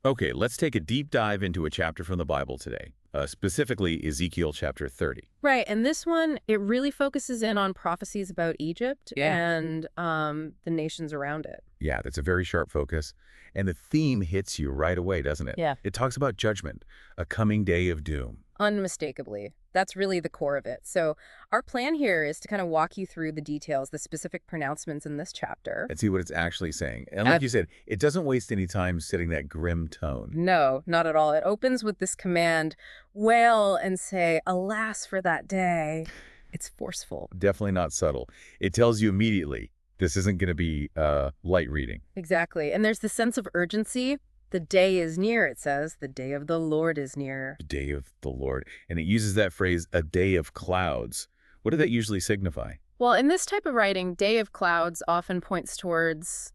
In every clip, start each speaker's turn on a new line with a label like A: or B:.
A: Okay, let's take a deep dive into a chapter from the Bible today, specifically Ezekiel chapter 30.
B: Right, and this one, it really focuses in on prophecies about Egypt
A: Yeah.
B: and the nations around it.
A: Yeah, that's a very sharp focus. And the theme hits you right away, doesn't it?
B: Yeah.
A: It talks about judgment, a coming day of doom.
B: Unmistakably. That's really the core of it. So our plan here is to kind of walk you through the details, the specific pronouncements in this chapter.
A: And see what it's actually saying. And like
B: Ab-
A: you said, it doesn't waste any time setting that grim tone.
B: no, not at all. It opens with this command, wail and say, alas for that day. It's forceful.
A: Definitely not subtle. It tells you immediately this isn't going to be light reading.
B: Exactly. And there's the sense of urgency. The day is near, it says. The day of the Lord is near.
A: The day of the Lord. And it uses that phrase, a day of clouds. What did that usually signify?
B: Well, in this type of writing, day of clouds often points towards,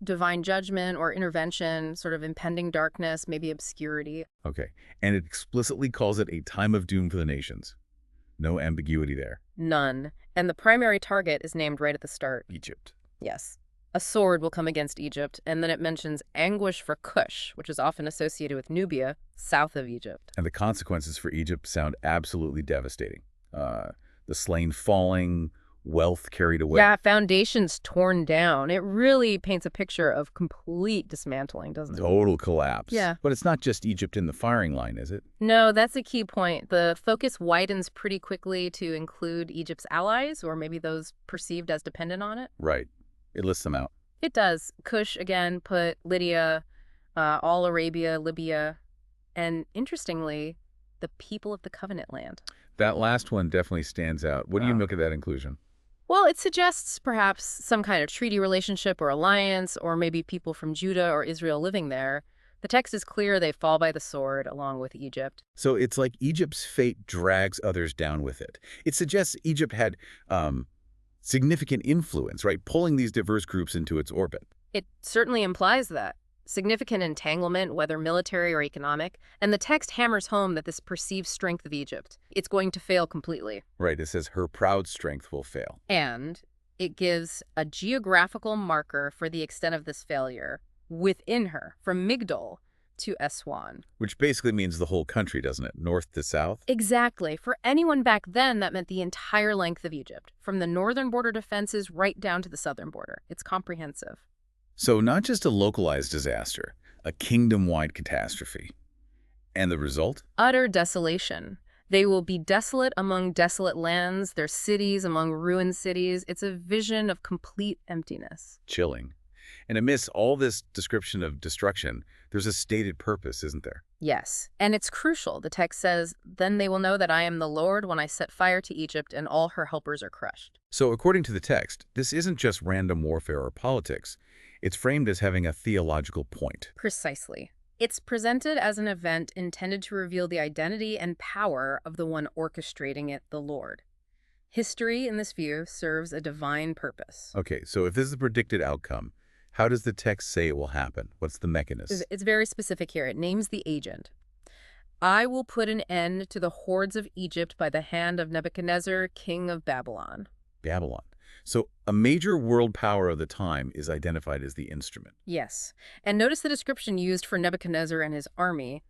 B: divine judgment or intervention, sort of impending darkness, maybe obscurity.
A: Okay. And it explicitly calls it a time of doom for the nations. No ambiguity there.
B: None. And the primary target is named right at the start.
A: Egypt.
B: Yes. A sword will come against Egypt, and then it mentions anguish for Cush, which is often associated with Nubia, south of Egypt.
A: And the consequences for Egypt sound absolutely devastating. The slain falling, wealth carried away.
B: Yeah, foundations torn down. It really paints a picture of complete dismantling, doesn't it?
A: Total collapse.
B: Yeah.
A: But it's not just Egypt in the firing line, is it?
B: No, that's a key point. The focus widens pretty quickly to include Egypt's allies, or maybe those perceived as dependent on it.
A: Right. It lists them out.
B: It does. Cush, again, put Lydia, all Arabia, Libya, and interestingly, the people of the covenant land.
A: That last one definitely stands out. What do you
B: Wow.
A: make of that inclusion?
B: Well, it suggests perhaps some kind of treaty relationship or alliance, or maybe people from Judah or Israel living there. The text is clear they fall by the sword along with Egypt.
A: So it's like Egypt's fate drags others down with it. It suggests Egypt had significant influence, right, pulling these diverse groups into its orbit.
B: It certainly implies that. Significant entanglement, whether military or economic, and the text hammers home that this perceived strength of Egypt, it's going to fail completely.
A: Right, it says her proud strength will fail.
B: And it gives a geographical marker for the extent of this failure within her, from Migdol to Aswan.
A: Which basically means the whole country, doesn't it? North to south?
B: Exactly. For anyone back then, that meant the entire length of Egypt, from the northern border defenses right down to the southern border. It's comprehensive.
A: So not just a localized disaster, a kingdom-wide catastrophe. And the result?
B: Utter desolation. They will be desolate among desolate lands, their cities among ruined cities. It's a vision of complete emptiness.
A: Chilling. And amidst all this description of destruction, there's a stated purpose, isn't there?
B: Yes, and it's crucial. The text says, "Then they will know that I am the Lord when I set fire to Egypt and all her helpers are crushed."
A: So according to the text, this isn't just random warfare or politics. It's framed as having a theological point.
B: Precisely. It's presented as an event intended to reveal the identity and power of the one orchestrating it, the Lord. History, in this view, serves a divine purpose.
A: Okay, so if this is the predicted outcome, how does the text say it will happen? What's the mechanism?
B: It's very specific here. It names the agent. I will put an end to the hordes of Egypt by the hand of Nebuchadnezzar, king of Babylon.
A: Babylon. So a major world power of the time is identified as the instrument.
B: Yes. And notice the description used for Nebuchadnezzar and his army,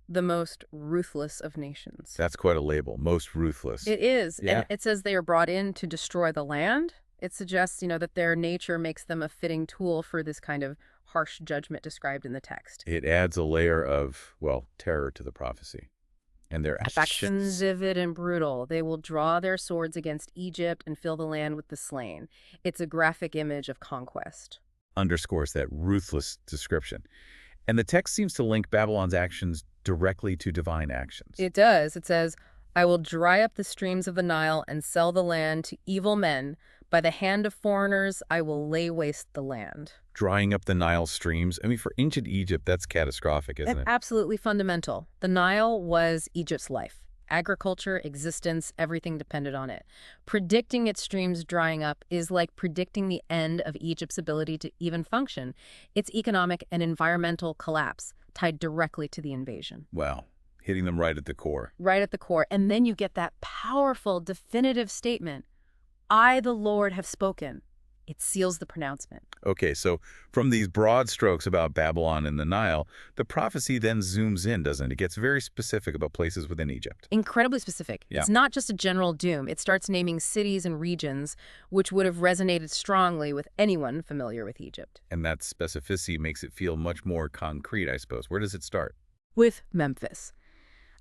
B: the most ruthless of nations.
A: That's quite a label, most ruthless.
B: It is.
A: Yeah.
B: And it says they are brought in to destroy the land. It suggests, that their nature makes them a fitting tool for this kind of harsh judgment described in the text.
A: It adds a layer of, terror to the prophecy. And their
B: Actions vivid and brutal. They will draw their swords against Egypt and fill the land with the slain. It's a graphic image of conquest.
A: underscores that ruthless description. And the text seems to link Babylon's actions directly to divine actions.
B: It does. It says, I will dry up the streams of the Nile and sell the land to evil men. By the hand of foreigners, I will lay waste the land.
A: Drying up the Nile streams. I mean, for ancient Egypt, that's catastrophic, isn't it?
B: Absolutely fundamental. The Nile was Egypt's life. Agriculture, existence, everything depended on it. Predicting its streams drying up is like predicting the end of Egypt's ability to even function. Its economic and environmental collapse tied directly to the invasion.
A: Wow. Hitting them right at the core.
B: Right at the core. And then you get that powerful, definitive statement, I, the Lord, have spoken. It seals the pronouncement.
A: Okay, so from these broad strokes about Babylon and the Nile, the prophecy then zooms in, doesn't it? It gets very specific about places within Egypt.
B: Incredibly specific.
A: Yeah.
B: It's not just a general doom. It starts naming cities and regions which would have resonated strongly with anyone familiar with Egypt.
A: And that specificity makes it feel much more concrete, I suppose. Where does it start?
B: With Memphis,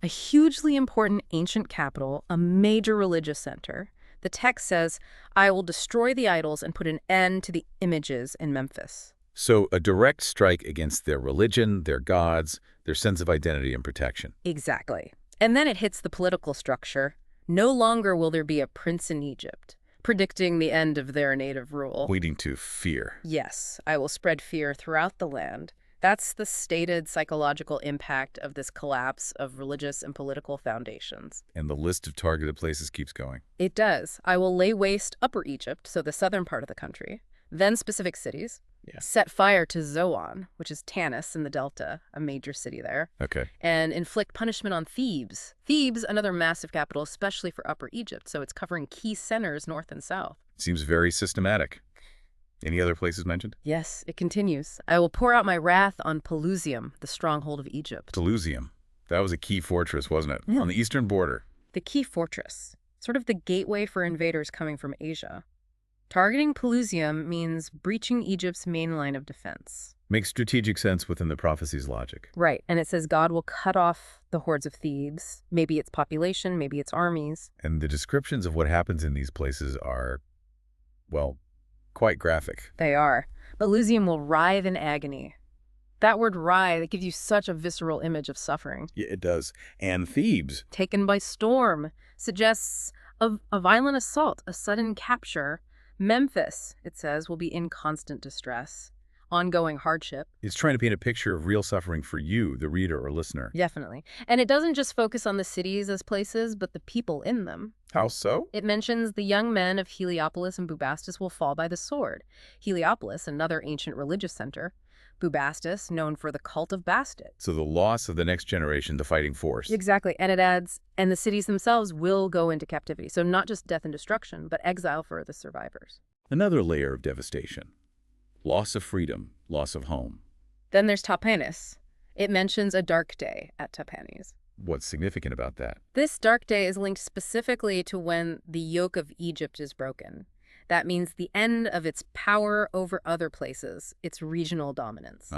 B: a hugely important ancient capital, a major religious center. The text says, I will destroy the idols and put an end to the images in Memphis.
A: So a direct strike against their religion, their gods, their sense of identity and protection.
B: Exactly. And then it hits the political structure. No longer will there be a prince in Egypt, predicting the end of their native rule.
A: Leading to fear.
B: Yes, I will spread fear throughout the land. That's the stated psychological impact of this collapse of religious and political foundations.
A: And the list of targeted places keeps going.
B: It does. I will lay waste Upper Egypt, so the southern part of the country, then specific cities, set fire to Zoan, which is Tanis in the Delta, a major city there,
A: Okay.
B: and inflict punishment on Thebes. Thebes, another massive capital, especially for Upper Egypt, so it's covering key centers north and south.
A: Seems very systematic. Any other places mentioned?
B: Yes, it continues. I will pour out my wrath on Pelusium, the stronghold of Egypt.
A: Pelusium. That was a key fortress, wasn't it?
B: Yeah.
A: On the eastern border.
B: The key fortress, sort of the gateway for invaders coming from Asia. Targeting Pelusium means breaching Egypt's main line of defense.
A: Makes strategic sense within the prophecy's logic.
B: Right, and it says God will cut off the hordes of Thebes, maybe its population, maybe its armies.
A: And the descriptions of what happens in these places are, well, quite graphic.
B: They are. Pelusium will writhe in agony. That word writhe, it gives you such a visceral image of suffering.
A: Yeah, it does. And Thebes.
B: Taken by storm suggests a violent assault, a sudden capture. Memphis, it says, will be in constant distress, ongoing hardship.
A: It's trying to paint a picture of real suffering for you, the reader or listener.
B: Definitely. And it doesn't just focus on the cities as places, but the people in them.
A: How so?
B: It mentions the young men of Heliopolis and Bubastis will fall by the sword. Heliopolis, another ancient religious center. Bubastis, known for the cult of Bastet.
A: So the loss of the next generation, the fighting force.
B: Exactly. And it adds, and the cities themselves will go into captivity. So not just death and destruction, but exile for the survivors.
A: Another layer of devastation. Loss of freedom, loss of home.
B: Then there's Tapanis. It mentions a dark day at Tapanis.
A: What's significant about that?
B: This dark day is linked specifically to when the yoke of Egypt is broken. That means the end of its power over other places, its regional dominance.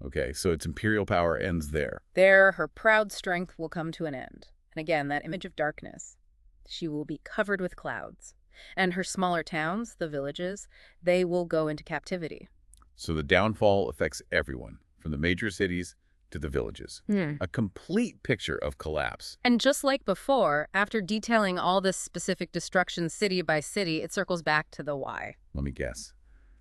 A: Okay, so its imperial power ends there.
B: There, her proud strength will come to an end. And again, that image of darkness. She will be covered with clouds. And her smaller towns, the villages, they will go into captivity.
A: So the downfall affects everyone, from the major cities to the villages. A complete picture of collapse.
B: And just like before, after detailing all this specific destruction city by city, it circles back to the why.
A: Let me guess.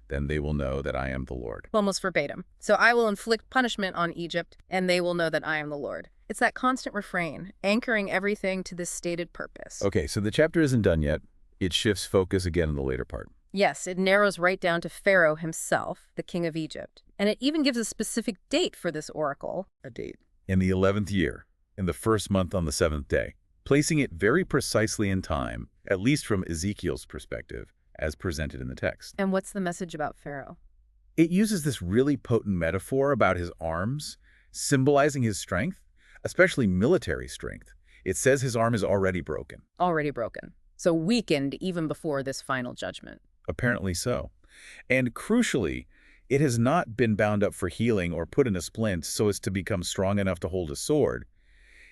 A: Then they will know that I am the Lord.
B: Almost verbatim. So I will inflict punishment on Egypt, and they will know that I am the Lord. It's that constant refrain, anchoring everything to this stated purpose.
A: Okay, so the chapter isn't done yet. It shifts focus again in the later part.
B: Yes, it narrows right down to Pharaoh himself, the king of Egypt. And it even gives a specific date for this oracle. A date.
A: In the 11th year, in the first month on the 7th day, placing it very precisely in time, at least from Ezekiel's perspective, as presented in the text.
B: And what's the message about Pharaoh?
A: It uses this really potent metaphor about his arms, symbolizing his strength, especially military strength. It says his arm is already broken.
B: Already broken. So weakened even before this final judgment.
A: Apparently so. And crucially, it has not been bound up for healing or put in a splint so as to become strong enough to hold a sword.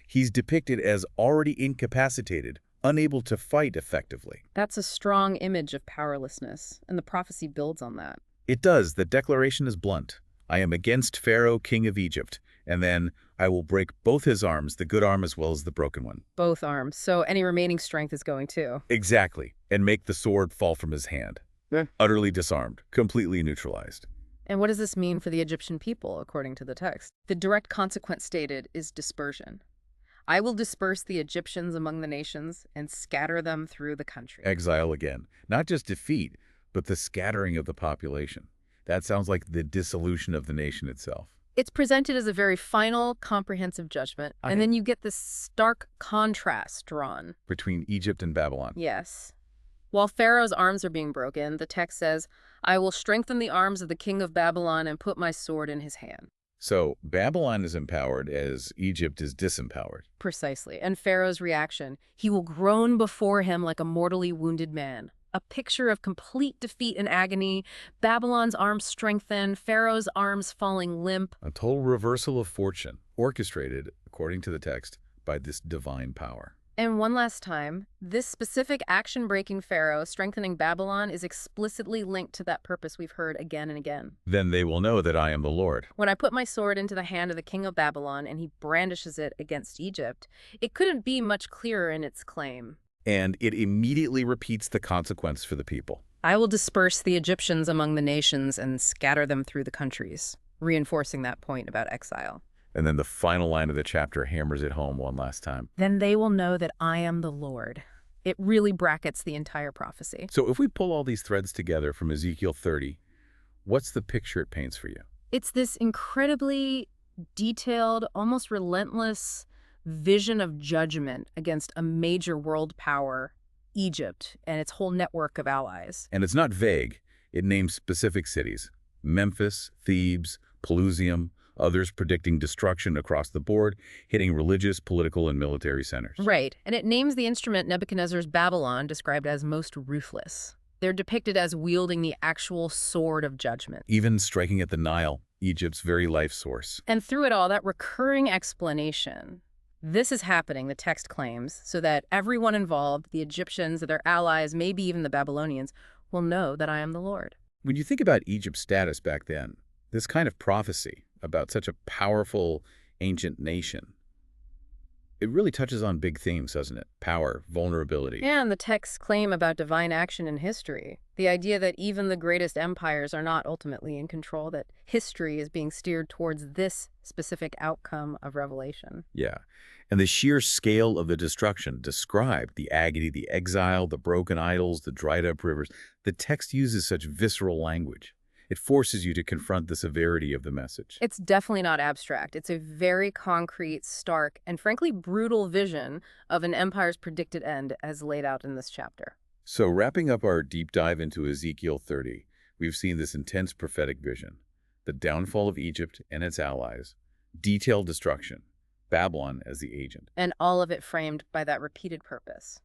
A: He's depicted as already incapacitated, unable to fight effectively.
B: That's a strong image of powerlessness, and the prophecy builds on that.
A: It does. The declaration is blunt. I am against Pharaoh, king of Egypt, and then I will break both his arms, the good arm as well as the broken one.
B: Both arms, so any remaining strength is going too.
A: Exactly, and make the sword fall from his hand. Utterly disarmed, completely neutralized.
B: And what does this mean for the Egyptian people, according to the text? The direct consequence stated is dispersion. I will disperse the Egyptians among the nations and scatter them through the country.
A: Exile again. Not just defeat, but the scattering of the population. That sounds like the dissolution of the nation itself.
B: It's presented as a very final, comprehensive judgment, and then you get this stark contrast drawn.
A: Between Egypt and Babylon.
B: Yes. While Pharaoh's arms are being broken, the text says, I will strengthen the arms of the king of Babylon and put my sword in his hand.
A: So Babylon is empowered as Egypt is disempowered.
B: Precisely. And Pharaoh's reaction, he will groan before him like a mortally wounded man. A picture of complete defeat and agony, Babylon's arms strengthened, Pharaoh's arms falling limp.
A: A total reversal of fortune, orchestrated, according to the text, by this divine power.
B: And one last time, this specific action-breaking Pharaoh strengthening Babylon is explicitly linked to that purpose we've heard again and again.
A: Then they will know that I am the Lord.
B: When I put my sword into the hand of the king of Babylon and he brandishes it against Egypt, it couldn't be much clearer in its claim.
A: And it immediately repeats the consequence for the people.
B: I will disperse the Egyptians among the nations and scatter them through the countries, reinforcing that point about exile.
A: And then the final line of the chapter hammers it home one last time.
B: Then they will know that I am the Lord. It really brackets the entire prophecy.
A: So if we pull all these threads together from Ezekiel 30, what's the picture it paints for you?
B: It's this incredibly detailed, almost relentless vision of judgment against a major world power, Egypt, and its whole network of allies.
A: And it's not vague. It names specific cities: Memphis, Thebes, Pelusium, others predicting destruction across the board, hitting religious, political, and military centers.
B: Right, and it names the instrument Nebuchadnezzar's Babylon, described as most ruthless. They're depicted as wielding the actual sword of judgment.
A: Even striking at the Nile, Egypt's very life source.
B: And through it all, that recurring explanation. This is happening, the text claims, so that everyone involved, the Egyptians, their allies, maybe even the Babylonians, will know that I am the Lord.
A: When you think about Egypt's status back then, this kind of prophecy about such a powerful ancient nation, it really touches on big themes, doesn't it? Power, vulnerability.
B: And the text's claim about divine action in history, the idea that even the greatest empires are not ultimately in control, that history is being steered towards this specific outcome of revelation.
A: Yeah. And the sheer scale of the destruction described, the agony, the exile, the broken idols, the dried up rivers, the text uses such visceral language. It forces you to confront the severity of the message.
B: It's definitely not abstract. It's a very concrete, stark, and frankly brutal vision of an empire's predicted end as laid out in this chapter.
A: So wrapping up our deep dive into Ezekiel 30, we've seen this intense prophetic vision, the downfall of Egypt and its allies, detailed destruction, Babylon as the agent.
B: And all of it framed by that repeated purpose.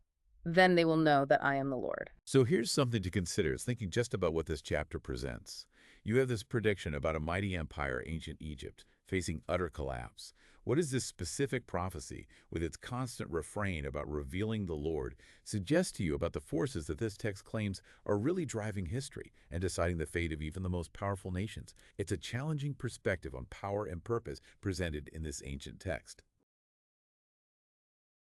B: Then they will know that I am the Lord.
A: So here's something to consider, thinking just about what this chapter presents. You have this prediction about a mighty empire, ancient Egypt, facing utter collapse. What does this specific prophecy, with its constant refrain about revealing the Lord, suggest to you about the forces that this text claims are really driving history and deciding the fate of even the most powerful nations? It's a challenging perspective on power and purpose presented in this ancient text.